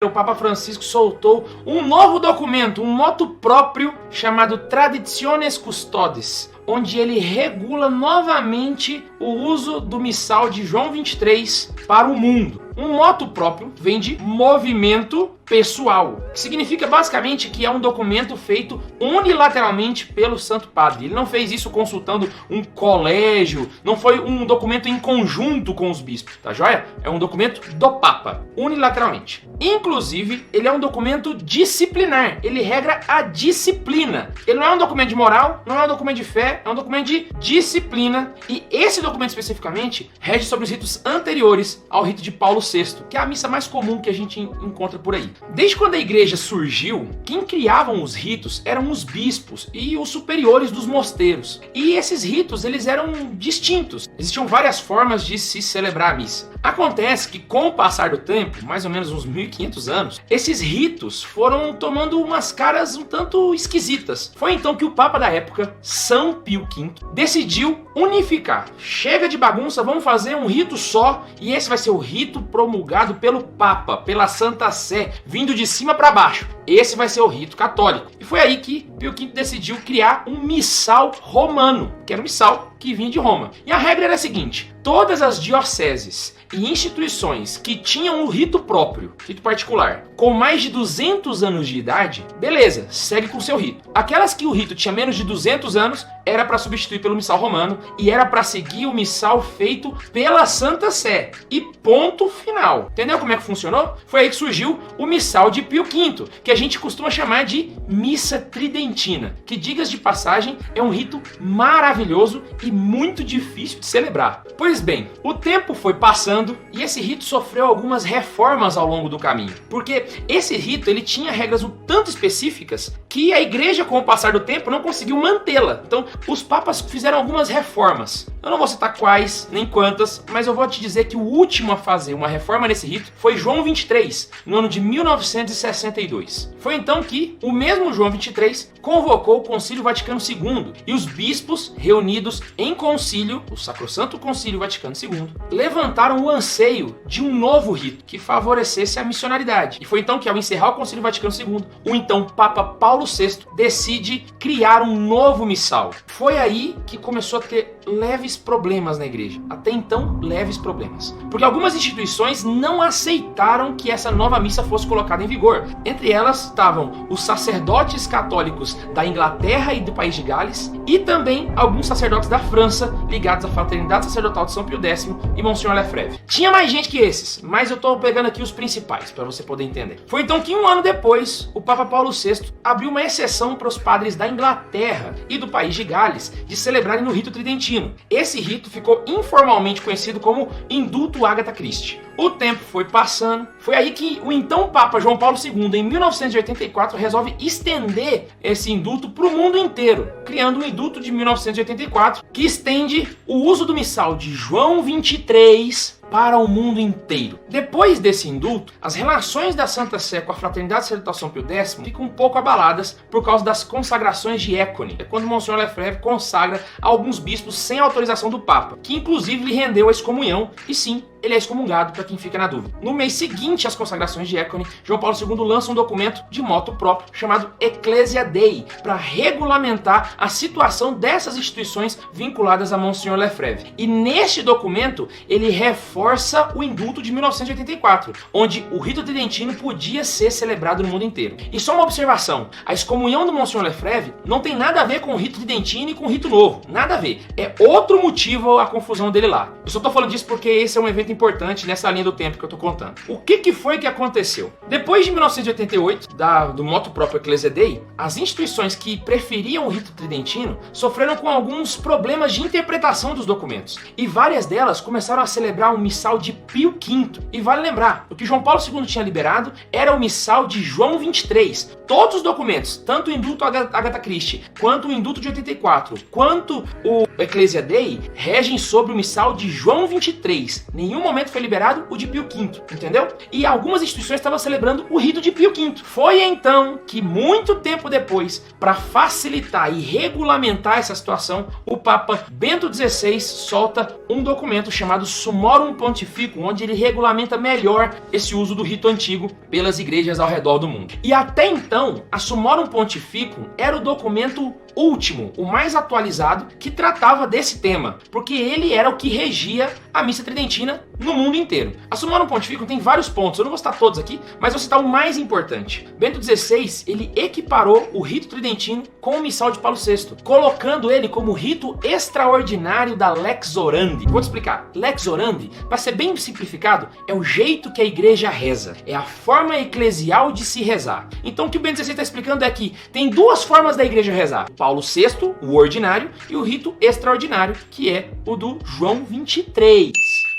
o Papa Francisco soltou um novo documento, um motu próprio chamado Traditiones Custodes, onde ele regula novamente o uso do missal de João 23 para o mundo. Um motu próprio vem de movimento pessoal, que significa basicamente que é um documento feito unilateralmente pelo Santo Padre. Ele não fez isso consultando um colégio, não foi um documento em conjunto com os bispos, tá joia? É um documento do Papa, unilateralmente. Inclusive, ele é um documento disciplinar, ele regra a disciplina. Ele não é um documento de moral, não é um documento de fé, é um documento de disciplina. E esse documento especificamente rege sobre os ritos anteriores ao rito de Paulo VI, que é a missa mais comum que a gente encontra por aí. Desde quando a igreja surgiu, quem criavam os ritos eram os bispos e os superiores dos mosteiros. E esses ritos, eles eram distintos. Existiam várias formas de se celebrar a missa. Acontece que com o passar do tempo, mais ou menos uns 1500 anos, esses ritos foram tomando umas caras um tanto esquisitas. Foi então que o Papa da época, São Pio V, decidiu unificar. Chega de bagunça, vamos fazer um rito só, e esse vai ser o rito promulgado pelo Papa, pela Santa Sé, vindo de cima para baixo. Esse vai ser o rito católico. E foi aí que Pio V decidiu criar um missal romano, que era um missal que vinha de Roma. E a regra era a seguinte: todas as dioceses e instituições que tinham um rito próprio, rito particular, com mais de 200 anos de idade, beleza, segue com o seu rito. Aquelas que o rito tinha menos de 200 anos, era para substituir pelo missal romano e era para seguir o missal feito pela Santa Sé. E ponto final. Entendeu como é que funcionou? Foi aí que surgiu o missal de Pio V, que a gente costuma chamar de missa tridentina, que, digas de passagem, é um rito maravilhoso e muito difícil de celebrar. Pois bem, o tempo foi passando e esse rito sofreu algumas reformas ao longo do caminho, porque esse rito ele tinha regras um tanto específicas que a igreja, com o passar do tempo, não conseguiu mantê-la. Então, os papas fizeram algumas reformas. Eu não vou citar quais, nem quantas, mas eu vou te dizer que o último a fazer uma reforma nesse rito foi João 23, no ano de 1962. Foi então que o mesmo João 23 convocou o Concílio Vaticano II e os bispos, reunidos em concílio, o Sacrosanto Concílio Vaticano II, levantaram o anseio de um novo rito que favorecesse a missionaridade. E foi então que, ao encerrar o Concílio Vaticano II, o então Papa Paulo VI decide criar um novo missal. Foi aí que começou a ter leves problemas na igreja. Até então, leves problemas. Porque algumas instituições não aceitaram que essa nova missa fosse colocada em vigor. Entre elas estavam os sacerdotes católicos da Inglaterra e do País de Gales e também alguns sacerdotes da França ligados à Fraternidade Sacerdotal de São Pio X e Monsenhor Lefebvre. Tinha mais gente que esses, mas eu tô pegando aqui os principais para você poder entender. Foi então que um ano depois, o Papa Paulo VI abriu uma exceção para os padres da Inglaterra e do País de Gales de celebrarem no rito tridentino. Esse rito ficou informalmente conhecido como Indulto Agatha Christie. O tempo foi passando, foi aí que o então Papa João Paulo II, em 1984, resolve estender esse indulto para o mundo inteiro, criando o indulto de 1984, que estende o uso do missal de João 23 para o mundo inteiro. Depois desse indulto, as relações da Santa Sé com a Fraternidade Sacerdotal São Pio X ficam um pouco abaladas por causa das consagrações de Écone. É quando o Monsenhor Lefebvre consagra alguns bispos sem autorização do Papa, que inclusive lhe rendeu a excomunhão, e sim, ele é excomungado, para quem fica na dúvida. No mês seguinte às consagrações de Écone, João Paulo II lança um documento de motu próprio chamado Ecclesia Dei, para regulamentar a situação dessas instituições vinculadas a Monsenhor Lefebvre. E neste documento, ele reforça o indulto de 1984, onde o rito tridentino podia ser celebrado no mundo inteiro. E só uma observação, a excomunhão do Monsenhor Lefebvre não tem nada a ver com o rito tridentino e com o rito novo, nada a ver. É outro motivo a confusão dele lá. Eu só tô falando disso porque esse é um evento importante nessa linha do tempo que eu tô contando. O que foi que aconteceu? Depois de 1988, do motu próprio Ecclesia Dei, as instituições que preferiam o rito tridentino sofreram com alguns problemas de interpretação dos documentos. E várias delas começaram a celebrar o missal de Pio V. E vale lembrar, o que João Paulo II tinha liberado era o missal de João 23. Todos os documentos, tanto o indulto Agatha Christie, quanto o indulto de 84, quanto o o Ecclesia Dei, regem sobre o missal de João 23. Nenhum momento foi liberado o de Pio V, entendeu? E algumas instituições estavam celebrando o rito de Pio V. Foi então que, muito tempo depois, para facilitar e regulamentar essa situação, o Papa Bento XVI solta um documento chamado Summorum Pontificum, onde ele regulamenta melhor esse uso do rito antigo pelas igrejas ao redor do mundo. E até então, a Summorum Pontificum era o documento último, o mais atualizado, que tratava desse tema, porque ele era o que regia a missa tridentina no mundo inteiro. A Summorum Pontificum tem vários pontos, eu não vou citar todos aqui, mas vou citar o mais importante. Bento XVI, ele equiparou o rito tridentino com o missal de Paulo VI, colocando ele como rito extraordinário da Lex Orandi. Vou te explicar. Lex Orandi, para ser bem simplificado, é o jeito que a igreja reza, é a forma eclesial de se rezar. Então o que o Bento XVI está explicando é que tem duas formas da igreja rezar: Paulo VI, o ordinário, e o rito extraordinário, que é o do João 23.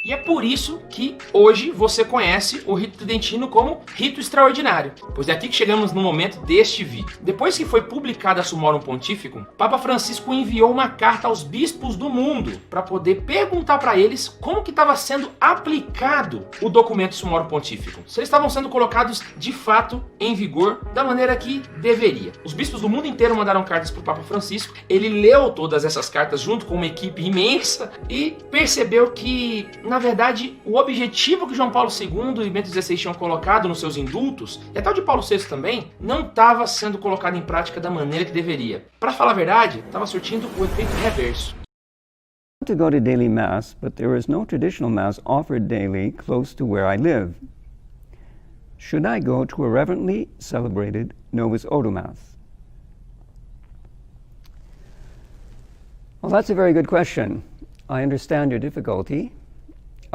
E é por isso que hoje você conhece o rito tridentino como rito extraordinário, pois é aqui que chegamos no momento deste vídeo. Depois que foi publicada a Summorum Pontificum, Papa Francisco enviou uma carta aos bispos do mundo para poder perguntar para eles como que estava sendo aplicado o documento Summorum Pontificum, se eles estavam sendo colocados de fato em vigor da maneira que deveria. Os bispos do mundo inteiro mandaram cartas para o Papa Francisco, ele leu todas essas cartas junto com uma equipe imensa e percebeu que, na verdade, o objetivo que João Paulo II e Bento XVI tinham colocado nos seus indultos, e até o de Paulo VI também, não estava sendo colocado em prática da maneira que deveria. Para falar a verdade, estava surtindo o efeito reverso. To go to daily mass, but there is no traditional mass offered daily close to where I live. Should I go to a reverently celebrated Novus Ordo Mass? Well, that's a very good question. I understand your difficulty.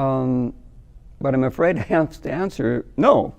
But I'm afraid I have to answer no.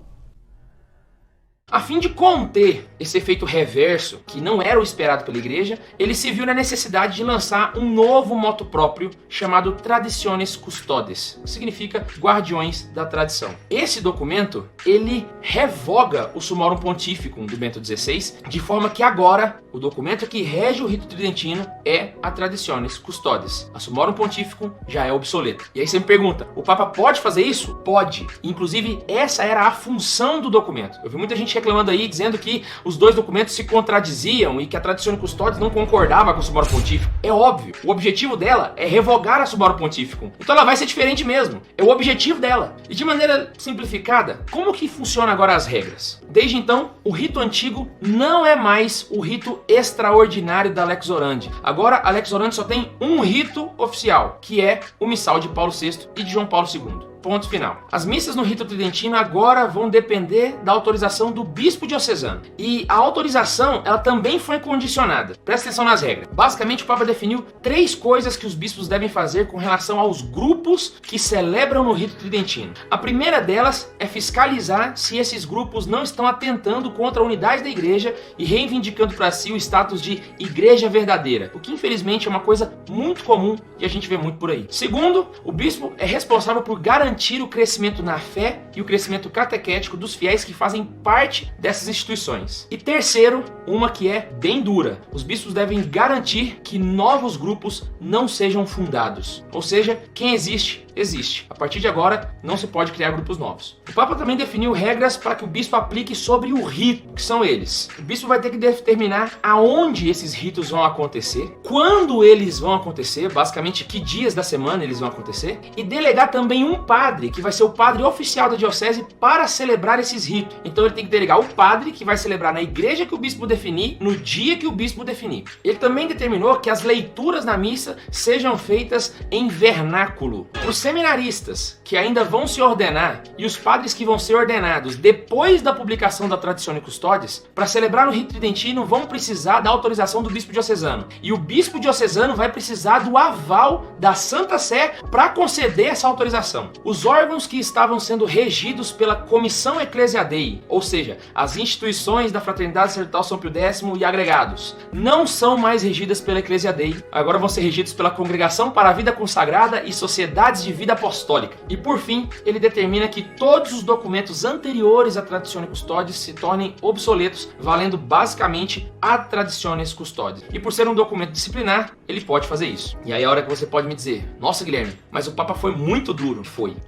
A fim de conter esse efeito reverso, que não era o esperado pela igreja, ele se viu na necessidade de lançar um novo moto próprio chamado Traditiones Custodes, que significa guardiões da tradição. Esse documento, ele revoga o Summorum Pontificum do Bento XVI, de forma que agora o documento que rege o rito tridentino é a Traditiones Custodes. A Summorum Pontificum já é obsoleta. E aí você me pergunta, o Papa pode fazer isso? Pode. Inclusive, essa era a função do documento. Eu vi muita gente reclamando aí, dizendo que os dois documentos se contradiziam e que a Traditiones Custodes não concordava com o Summorum Pontificum. É óbvio, o objetivo dela é revogar a Summorum Pontificum. Então ela vai ser diferente mesmo. É o objetivo dela. E de maneira simplificada, como que funciona agora as regras? Desde então, o rito antigo não é mais o rito extraordinário da Lex Orandi. Agora a Lex Orandi só tem um rito oficial, que é o missal de Paulo VI e de João Paulo II. Ponto final. As missas no rito tridentino agora vão depender da autorização do bispo diocesano. E a autorização, ela também foi condicionada. Presta atenção nas regras. Basicamente, o Papa definiu 3 coisas que os bispos devem fazer com relação aos grupos que celebram no rito tridentino. A primeira delas é fiscalizar se esses grupos não estão atentando contra a unidade da igreja e reivindicando para si o status de igreja verdadeira, o que infelizmente é uma coisa muito comum e a gente vê muito por aí. Segundo, o bispo é responsável por garantir o crescimento na fé e o crescimento catequético dos fiéis que fazem parte dessas instituições. E terceiro, uma que é bem dura. Os bispos devem garantir que novos grupos não sejam fundados. Ou seja, quem existe, existe. A partir de agora, não se pode criar grupos novos. O Papa também definiu regras para que o bispo aplique sobre o rito, que são eles. O bispo vai ter que determinar aonde esses ritos vão acontecer, quando eles vão acontecer, basicamente que dias da semana eles vão acontecer, e delegar também um padre, que vai ser o padre oficial da diocese, para celebrar esses ritos. Então ele tem que delegar o padre, que vai celebrar na igreja que o bispo definir, no dia que o bispo definir. Ele também determinou que as leituras na missa sejam feitas em vernáculo. Os seminaristas que ainda vão se ordenar e os padres que vão ser ordenados depois da publicação da Traditiones Custodes, para celebrar no rito tridentino, vão precisar da autorização do bispo diocesano. E o bispo diocesano vai precisar do aval da Santa Sé para conceder essa autorização. Os órgãos que estavam sendo regidos pela Comissão Ecclesia Dei, ou seja, as instituições da Fraternidade Sacerdotal São Pio X e agregados, não são mais regidas pela Ecclesia Dei. Agora vão ser regidos pela Congregação para a Vida Consagrada e Sociedades de vida apostólica. E por fim, ele determina que todos os documentos anteriores à Traditione Custodes se tornem obsoletos, valendo basicamente a Traditiones Custodes. E por ser um documento disciplinar, ele pode fazer isso. E aí a hora que você pode me dizer, nossa Guilherme, mas o Papa foi muito duro.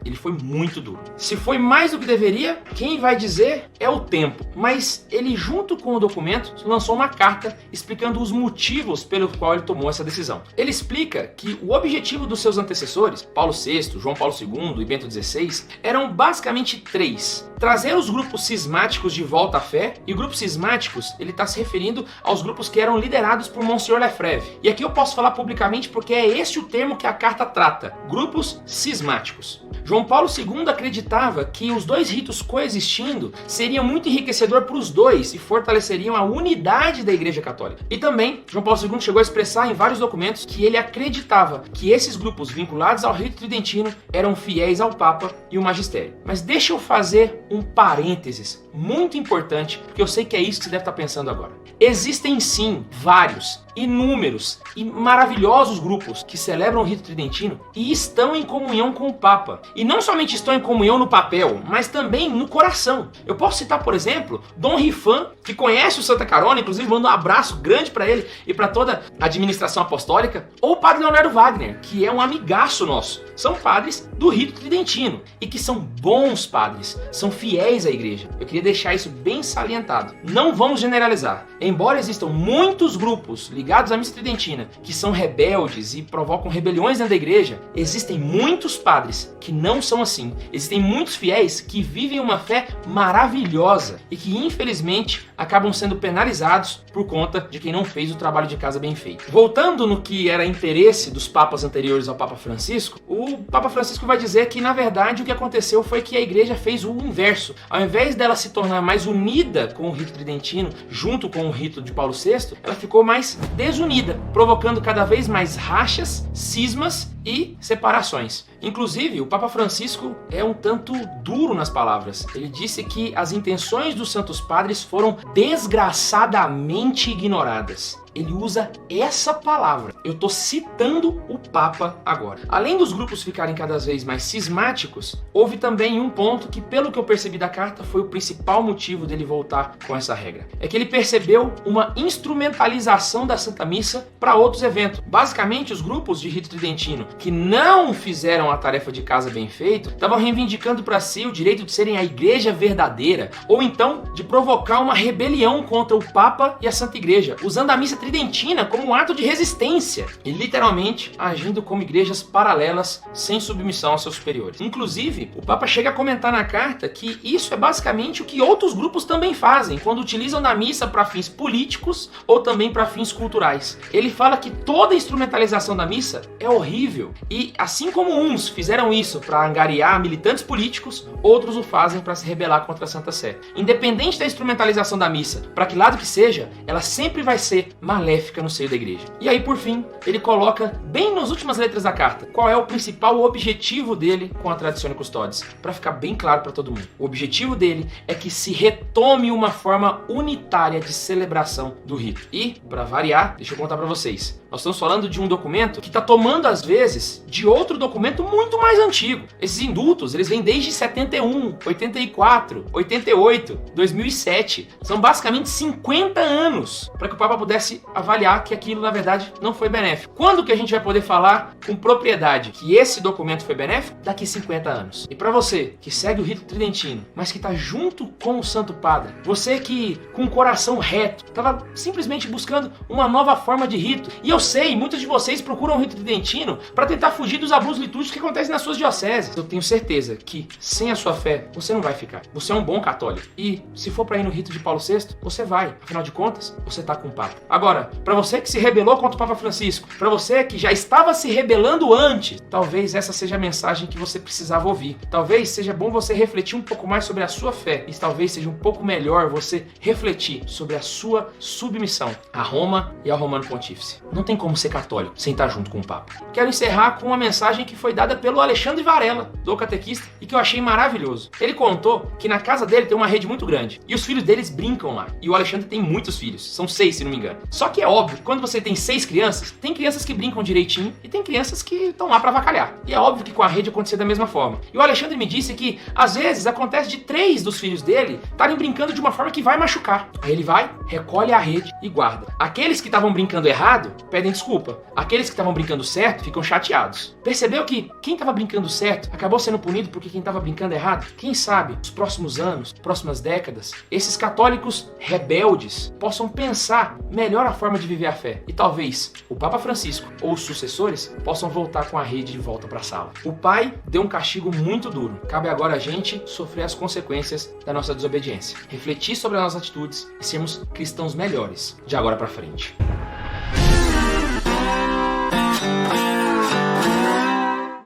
Ele foi muito duro. Se foi mais do que deveria, quem vai dizer é o tempo. Mas ele, junto com o documento, lançou uma carta explicando os motivos pelo qual ele tomou essa decisão. Ele explica que o objetivo dos seus antecessores, Paulo VI, João Paulo II e Bento XVI, eram basicamente três. Trazer os grupos cismáticos de volta à fé, e grupos cismáticos, ele está se referindo aos grupos que eram liderados por Monsignor Lefebvre. E aqui eu posso falar publicamente porque é esse o termo que a carta trata, grupos cismáticos. João Paulo II acreditava que os dois ritos coexistindo seriam muito enriquecedor para os dois e fortaleceriam a unidade da Igreja Católica. E também, João Paulo II chegou a expressar em vários documentos que ele acreditava que esses grupos vinculados ao rito tridentino eram fiéis ao Papa e o Magistério. Mas deixa eu fazer um parênteses muito importante, porque eu sei que é isso que você deve estar pensando agora. Existem sim vários, inúmeros e maravilhosos grupos que celebram o rito tridentino e estão em comunhão com o Papa. E não somente estão em comunhão no papel, mas também no coração. Eu posso citar, por exemplo, Dom Rifan, que conhece o Santa Carona, inclusive manda um abraço grande para ele e para toda a administração apostólica, ou o Padre Leonardo Wagner, que é um amigaço nosso. São padres do rito tridentino e que são bons padres, são fiéis à Igreja. Eu queria deixar isso bem salientado. Não vamos generalizar. Embora existam muitos grupos ligados à missa tridentina que são rebeldes e provocam rebeliões dentro da Igreja, existem muitos padres que não são assim. Existem muitos fiéis que vivem uma fé maravilhosa e que infelizmente acabam sendo penalizados por conta de quem não fez o trabalho de casa bem feito. Voltando no que era interesse dos papas anteriores ao Papa Francisco, o Papa Francisco vai dizer que na verdade o que aconteceu foi que a Igreja fez o inverso. Ao invés dela se tornar mais unida com o rito tridentino, junto com o rito de Paulo VI, ela ficou mais desunida, provocando cada vez mais rachas, cismas e separações. Inclusive, o Papa Francisco é um tanto duro nas palavras. Ele disse que as intenções dos Santos Padres foram desgraçadamente ignoradas. Ele usa essa palavra. Eu estou citando o Papa agora. Além dos grupos ficarem cada vez mais cismáticos, houve também um ponto que, pelo que eu percebi da carta, foi o principal motivo dele voltar com essa regra. É que ele percebeu uma instrumentalização da Santa Missa para outros eventos. Basicamente, os grupos de rito tridentino que não fizeram a tarefa de casa bem feita estavam reivindicando para si o direito de serem a Igreja verdadeira, ou então de provocar uma rebelião contra o Papa e a Santa Igreja, usando a missa tridentina como um ato de resistência e literalmente agindo como igrejas paralelas sem submissão aos seus superiores. Inclusive, o Papa chega a comentar na carta que isso é basicamente o que outros grupos também fazem quando utilizam da missa para fins políticos ou também para fins culturais. Ele fala que toda instrumentalização da missa é horrível e assim como uns fizeram isso para angariar militantes políticos, outros o fazem para se rebelar contra a Santa Sé. Independente da instrumentalização da missa, para que lado que seja, ela sempre vai ser maléfica no seio da Igreja. E aí, por fim, ele coloca bem nas últimas letras da carta qual é o principal objetivo dele com a Traditione Custodes, para ficar bem claro para todo mundo. O objetivo dele é que se retome uma forma unitária de celebração do rito. E, para variar, deixa eu contar para vocês. Nós estamos falando de um documento que está tomando, às vezes, de outro documento muito mais antigo. Esses indultos, eles vêm desde 71, 84, 88, 2007. São basicamente 50 anos para que o Papa pudesse avaliar que aquilo, na verdade, não foi benéfico. Quando que a gente vai poder falar com propriedade que esse documento foi benéfico? Daqui 50 anos. E para você que segue o rito tridentino, mas que está junto com o Santo Padre, você que, com o coração reto, estava simplesmente buscando uma nova forma de rito, e eu sei, muitos de vocês procuram o rito tridentino para tentar fugir dos abusos litúrgicos que acontecem nas suas dioceses. Eu tenho certeza que, sem a sua fé, você não vai ficar. Você é um bom católico. E, se for para ir no rito de Paulo VI, você vai. Afinal de contas, você está com o Papa. Agora, para você que se rebelou contra o Papa Francisco, para você que já estava se rebelando antes, talvez essa seja a mensagem que você precisava ouvir. Talvez seja bom você refletir um pouco mais sobre a sua fé. E talvez seja um pouco melhor você refletir sobre a sua submissão a Roma e ao Romano Pontífice. Não tem como ser católico sem estar junto com o Papa. Quero encerrar com uma mensagem que foi dada pelo Alexandre Varela, do Catequista, e que eu achei maravilhoso. Ele contou que na casa dele tem uma rede muito grande, e os filhos deles brincam lá. E o Alexandre tem muitos filhos, são 6 se não me engano. Só Só que é óbvio que quando você tem 6 crianças, tem crianças que brincam direitinho e tem crianças que estão lá pra avacalhar. E é óbvio que com a rede acontecia da mesma forma. E o Alexandre me disse que, às vezes, acontece de 3 dos filhos dele estarem brincando de uma forma que vai machucar. Aí ele vai, recolhe a rede e guarda. Aqueles que estavam brincando errado, pedem desculpa. Aqueles que estavam brincando certo, ficam chateados. Percebeu que quem estava brincando certo acabou sendo punido porque quem estava brincando errado? Quem sabe, nos próximos anos, próximas décadas, esses católicos rebeldes possam pensar melhor a forma de viver a fé. E talvez o Papa Francisco ou os sucessores possam voltar com a rede de volta para a sala. O pai deu um castigo muito duro. Cabe agora a gente sofrer as consequências da nossa desobediência. Refletir sobre as nossas atitudes e sermos cristãos melhores de agora para frente.